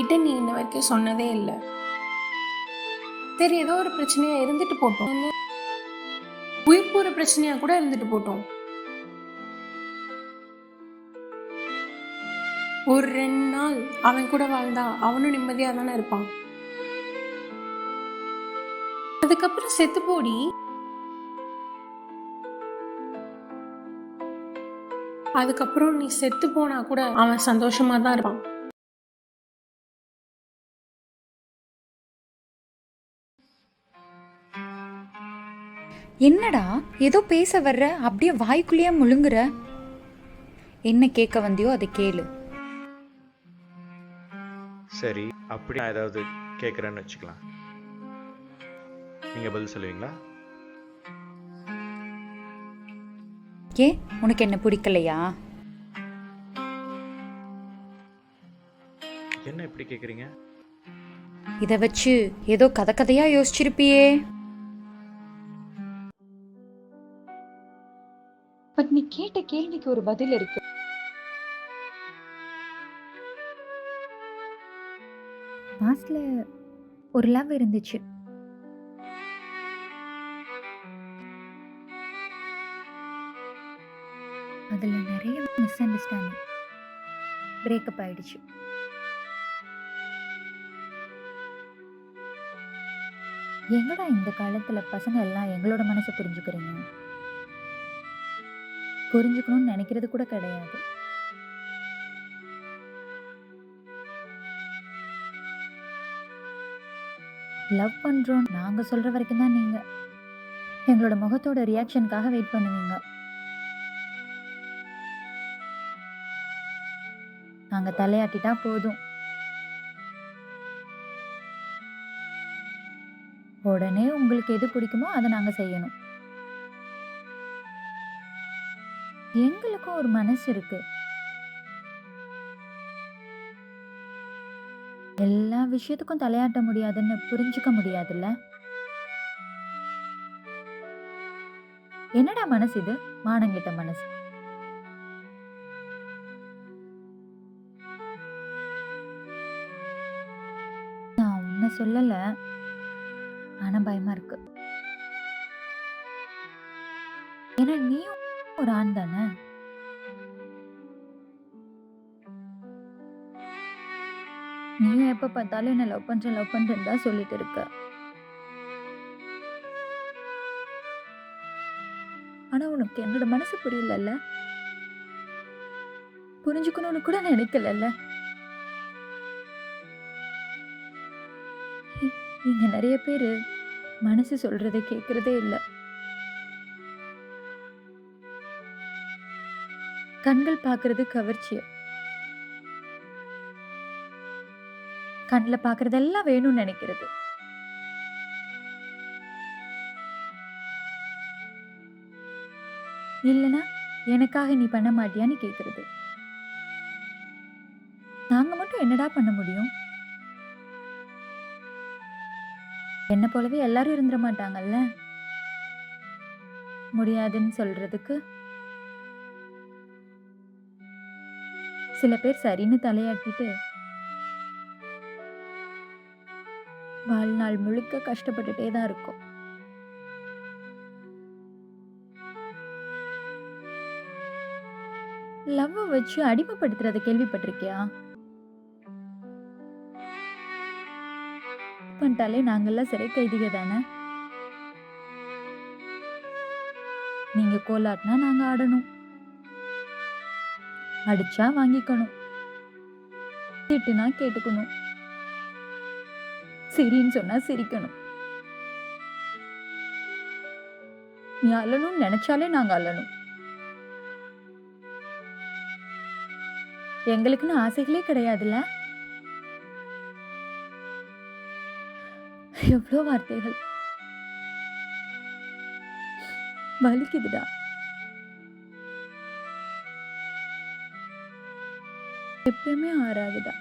என்கிட்ட நீ இன்ன வரைக்கும் சொன்னதே இல்லை. சரி, ஏதோ ஒரு பிரச்சனையா இருந்துட்டு போட்டோம், உயிர் போற பிரச்சனையா கூட இருந்துட்டு போட்டோம். ஒரு 2 நாள் அவன் கூட வாழ்ந்தா அவனும் நிம்மதியா தானே இருப்பான். அதுக்கப்புறம் செத்து போடி. அதுக்கப்புறம் நீ செத்து போனா கூட அவன் சந்தோஷமா தான் இருப்பான். என்னடா ஏதோ பேச வர்ற, அப்படியே வாய்க்குள்ளேயே முழுங்குற. என்ன கேட்க வந்தியோ அதை கேளு. சரி, அப்படி நான் ஏதாவது கேட்குறேன்னு வச்சுக்கலாம். நீங்கள் பதில் சொல்லுவீங்களா? ஏன் உனக்கு என்ன பிடிக்கலையா? என்ன இப்படி கேட்குறீங்க? இதை வச்சு ஏதோ கதை கதையா யோசிச்சிருப்பியே. பட் நீ கேட்ட கேள்விக்கு ஒரு பதில் இருக்கு. பாஸ்ட்ல ஒரு லவ் இருந்துச்சு. அதுல நிறைய மிஸ் அண்டர்ஸ்டாண்டிங், பிரேக்கப் ஆயிடுச்சு. எங்கடா இந்த காலத்துல பசங்க எல்லாம் எங்களோட மனசை புரிஞ்சுக்கிறீங்க? புரிஞ்சுக்கணும்னு நினைக்கிறது கூட கிடையாது. லவ் பண்றோம் நாங்க சொல்ற வரைக்கும் தான் நீங்க எங்களோட முகத்தோட ரியாக்ஷனுக்காக வெயிட் பண்ணுவீங்க. நாங்க தலையாட்டிட்டா போதும், உடனே உங்களுக்கு எது பிடிக்குமோ அதை நாங்க செய்யணும். எங்களுக்கும் ஒரு மனசு இருக்கு. எல்லா விஷயத்துக்கும் தலையாட்ட முடியாதுன்னு புரிஞ்சுக்க முடியாதுல்ல? என்னடா மனசு இது, மானங்கிட்ட மனசு. நான் உன்னை சொல்லல, ஆனா பயமா இருக்கு. ஏன்னா நீயும் ஒரு ஆண் தானே. நீயும் எப்ப பார்த்தாலும் என்ன லவ் பண்றேன்னு தான் சொல்லிட்டு இருக்க. ஆனா உனக்கு என்னோட மனசு புரியல, புரிஞ்சுக்கணும்னு கூட நினைக்கல. இங்க நிறைய பேரு மனசு சொல்றதை கேட்கறதே இல்ல. கண்கள் பாக்குறது கவர்ச்சிய, கண்ணில் பாக்குறதெல்லாம் வேணும்னு நினைக்கிறது. இல்லனா எனக்காக நீ பண்ண மாட்டியான்னு கேக்குறது. நாங்க மட்டும் என்னடா பண்ண முடியும்? என்ன போலவே எல்லாரும் இருந்துட மாட்டாங்கல்ல. முடியாதுன்னு சொல்றதுக்கு சில பேர் சரின்னு தலையாட்டிட்டு வாழ்நாள் முழுக்க கஷ்டப்பட்டுட்டே தான் இருக்கும். லவ் வச்சு அடிமைப்படுத்துறத கேள்விப்பட்டிருக்கியா? பண்ணிட்டாலே நாங்கெல்லாம் சிறை கைதிக தானே. நீங்க கோலாட்டினா நாங்க ஆடணும், அடிச்சா வாங்கிக்கணும், திட்டுனா கேட்டுக்கணும், சிரின்னு சொன்னா சிரிக்கணும். நீ அழணும்னு நினைச்சாலே நாங்க அழணும். எங்களுக்குன்னு ஆசைகளே கிடையாதுல்ல. எவ்வளோ வார்த்தைகள் வலிக்குதுடா. எப்பயுமே ஆறாதுடா.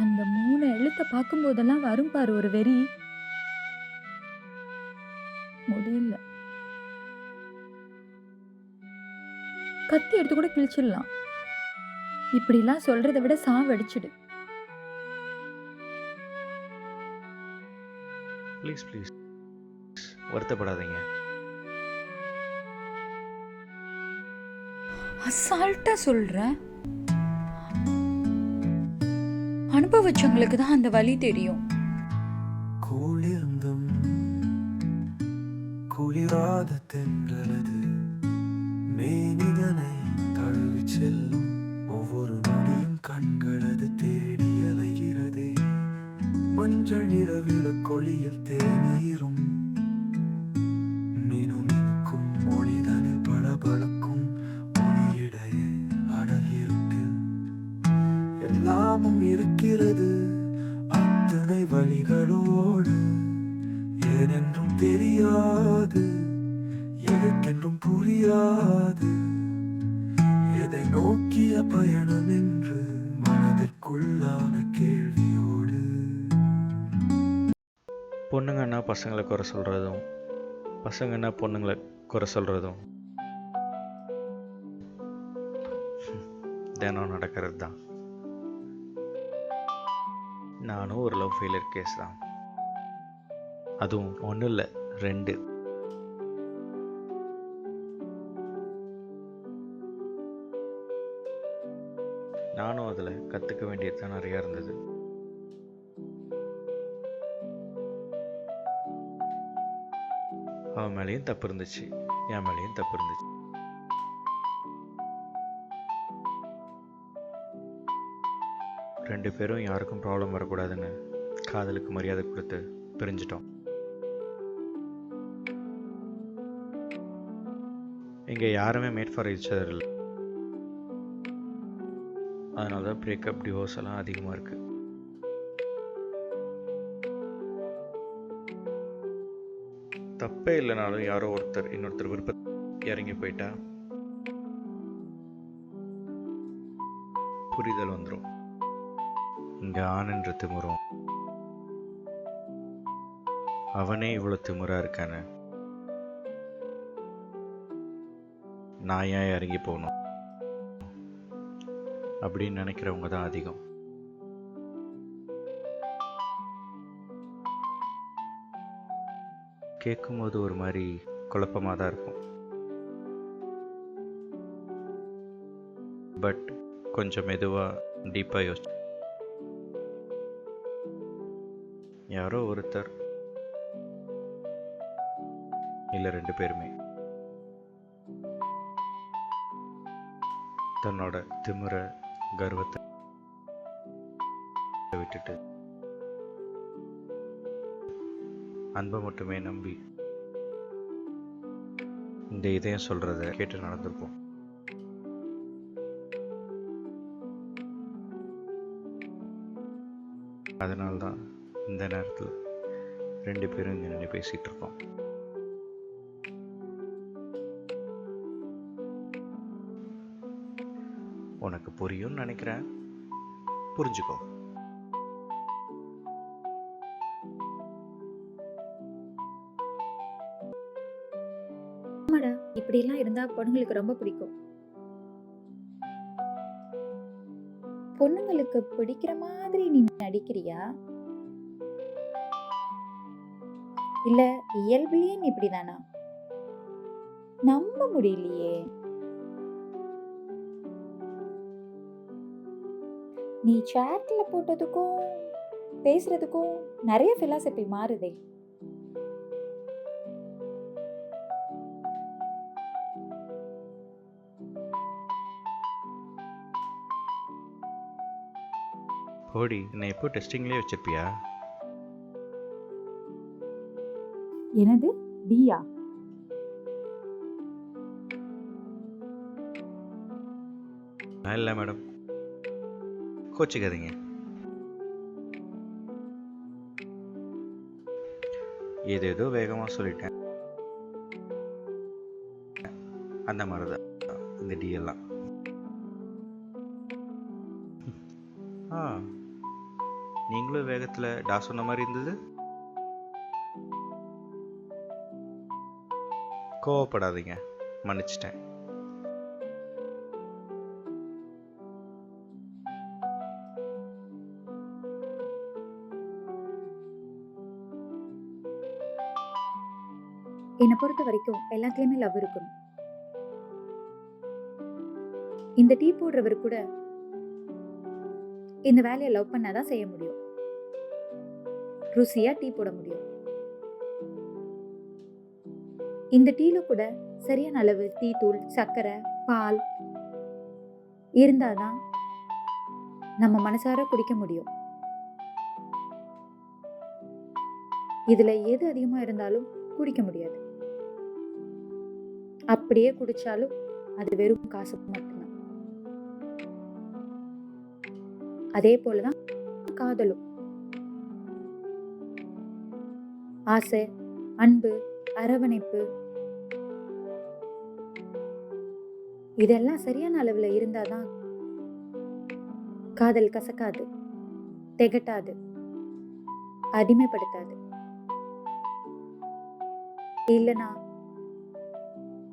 அந்த 3 எழுத்தை பார்க்கும் போதெல்லாம் வரும் பாரு ஒரு வெறி, முடியல. கத்தி எடுத்து கூட கிழிச்சிடலாம். இப்படிலாம் சொல்றதை விட சாவடிச்சிடு. ப்ளீஸ் ப்ளீஸ் வருத்தப்படாதீங்க. அசால்ட்டா சொல்ற. அனுபவிச்சவங்களுக்கு தான் அந்த வலி தெரியும். குளிர்ந்தும் குளிராத தென்றலது மேனிதனை தழுவி செல்லும் ஒவ்வொரு நொடியும் கண்களது தேடி அலைகிறதே. மஞ்சள் நிறவில கொளியில் தேநீரும் மினுமினுக்கும் மொழிதனில் பளபளக்கும் மொழியிடையே அடகிருட்டில் எல்லாமும் இருக்கிறது அத்தனை வழிகளோடு. ஏனென்றும் தெரியாது, எதற்கென்றும் புரியாது, எதை நோக்கிய பயணம் என்று மனதிற்குள்ளான கேள்வியோடு. பொண்ணுங்கன்னா பசங்களை குறை சொல்கிறதும், பசங்கன்னா பொண்ணுங்களை குறை சொல்கிறதும் தினம் நடக்கிறது தான். நானும் ஒரு லவ் ஃபெயிலியர் கேஸ் தான். அதுவும் ஒன்றும் இல்லை, 2. நானும் அதில் கற்றுக்க வேண்டியது தான் நிறையா இருந்தது. அவன் மேலேயும் தப்பு இருந்துச்சு, என் மேலேயும் தப்பு இருந்துச்சு. ரெண்டு பேரும் யாருக்கும் ப்ராப்ளம் வரக்கூடாதுன்னு காதலுக்கு மரியாதை கொடுத்து பிரிஞ்சிட்டோம். இங்கே யாருமே மேட் ஃபார் ஈச் அதர் இல்லை. அதனால தான் பிரேக்கப், டிவோர்ஸ் எல்லாம் அதிகமாக இருக்கு. தப்பே இல்லைனாலும் யாரோ ஒருத்தர் இன்னொருத்தர் விருப்பம் இறங்கி போயிட்டா புரிதல் வந்துடும். இங்கே ஆனன்ற திமுறும், அவனே இவ்வளோ திமுறா இருக்கானு, நான் ஏன் இறங்கி போகணும் அப்படின்னு நினைக்கிறவங்க தான் அதிகம். கேட்கும்போது ஒரு மாதிரி குழப்பமாக தான் இருக்கும். பட் கொஞ்சம் மெதுவாக டீப்பாக யோசிச்சு, யாரோ ஒருத்தர் இல்லை 2 பேருமே தன்னோட திமிர கர்வத்தை விட்டுட்டு அன்பை மட்டுமே நம்பி இந்த இதயம் சொல்றத கேட்டு நடந்திருப்போம். அதனால்தான் இந்த நேரத்தில் 2 பேரும் இங்கே நின்று பேசிட்டு இருக்கோம். உனக்கு புரியும்னு நினைக்கிறேன், புரிஞ்சுக்கோ. ஆமாடா, இப்படிலாம் இருந்தா பொண்ணுங்களுக்கு ரொம்ப பிடிக்கும். பொண்ணுங்களுக்கு பிடிக்கிற மாதிரி நீ நடிக்கிறியா, இல்ல இயல்புலயே நீ இப்படிதானா? நம்ப முடியலையே. நீ சாட்ல போட்டதுக்கும் பேசுறதுக்கும் நிறைய பிலாசபி மாறுதே. போடி, என்னை எப்போ டெஸ்டிங்லேயே வச்சிருப்பியா? என்னது டியா? இல்லை மேடம், கோச்சிக்காதீங்க. ஏதேதோ வேகமாக சொல்லிட்டேன், அந்த மாதிரி தான் இந்த டி எல்லாம். நீங்களும் வேகத்தில் டா சொன்ன மாதிரி இருந்தது. கோவப்படாதீங்க, மன்னிச்சிட்டேன். என்னை பொறுத்த வரைக்கும் எல்லாத்துலயுமே லவ் இருக்கணும். இந்த டீ போடுறவர் கூட இந்த வேலையை லவ் பண்ணாதான் செய்ய முடியும். ருசியா டீ போட முடியும். இந்த டீல கூட சரியான அளவு டீ தூள், சர்க்கரை, பால் இருந்தாதான் நம்ம மனசார குடிக்க முடியும். இதுல எது அதிகமா இருந்தாலும் குடிக்க முடியாது. அப்படியே குடிச்சாலும் அது வெறும் காசு மட்டும்தான். அதே போலதான் காதலும். ஆசை, அன்பு, அரவணைப்பு இதெல்லாம் சரியான அளவுல இருந்தாதான் காதல் கசக்காது, திகட்டாது, அடிமைப்படுத்தாது. இல்லனா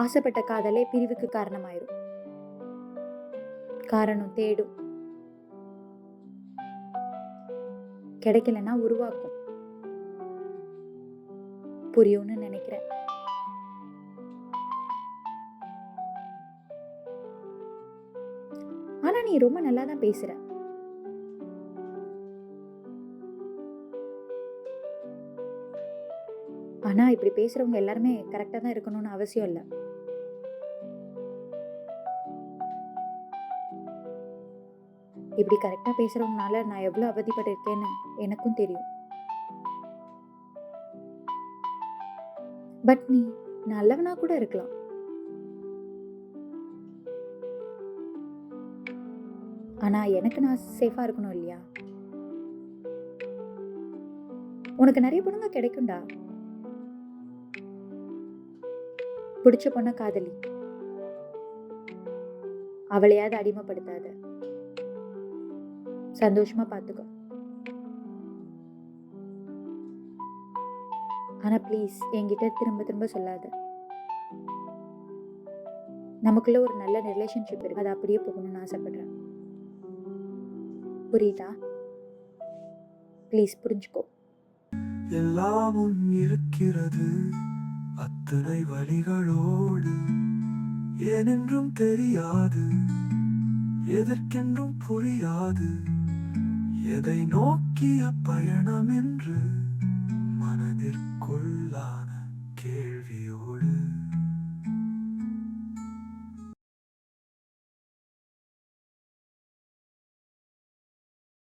ஆசைப்பட்ட காதலே பிரிவுக்கு காரணமாயிரும். காரணம் தேடும், கிடைக்கலன்னா உருவாக்கும். புரியும்னு நினைக்கிறேன். ஆனா நீ ரொம்ப நல்லா தான் பேசுற. ஆனா இப்படி பேசுறவங்க எல்லாருமே கரெக்டா தான் இருக்கணும்னு அவசியம் இல்லை. இப்படி கரெக்டா பேசுறவங்கனால நான் எவ்வளவு அவதிப்பட்டு இருக்கேன்னு எனக்கும் தெரியும். பட் நீ நல்லவனா கூட இருக்கலாம். ஆனா எனக்கு நான் சேஃபா இருக்கணும் இல்லையா? உனக்கு நிறைய பொண்ணுங்க கிடைக்கும்டா. பிடிச்ச பொண்ண காதலி, அவளையாவது அடிமைப்படுத்தாத. சந்தோஷமா பாத்துக்கோ. ஆனா ப்ளீஸ் என்கிட்ட திரும்ப திரும்ப சொல்லாத. நமக்குள்ள ஒரு நல்ல ரிலேஷன்ஷிப் இருக்கு, அது அப்படியே போகணும்னு ஆசைப்படுறேன். புரியுதா? ப்ளீஸ் புரிஞ்சுக்கோ. எல்லாமும் இருக்கிறது அத்தனை வழிகளோடு, ஏனென்றும் தெரியாது, எதற்கென்றும் புரியாது, எதை நோக்கிய பயணம் என்று மனதிற்குள்ளான கேள்வியோடு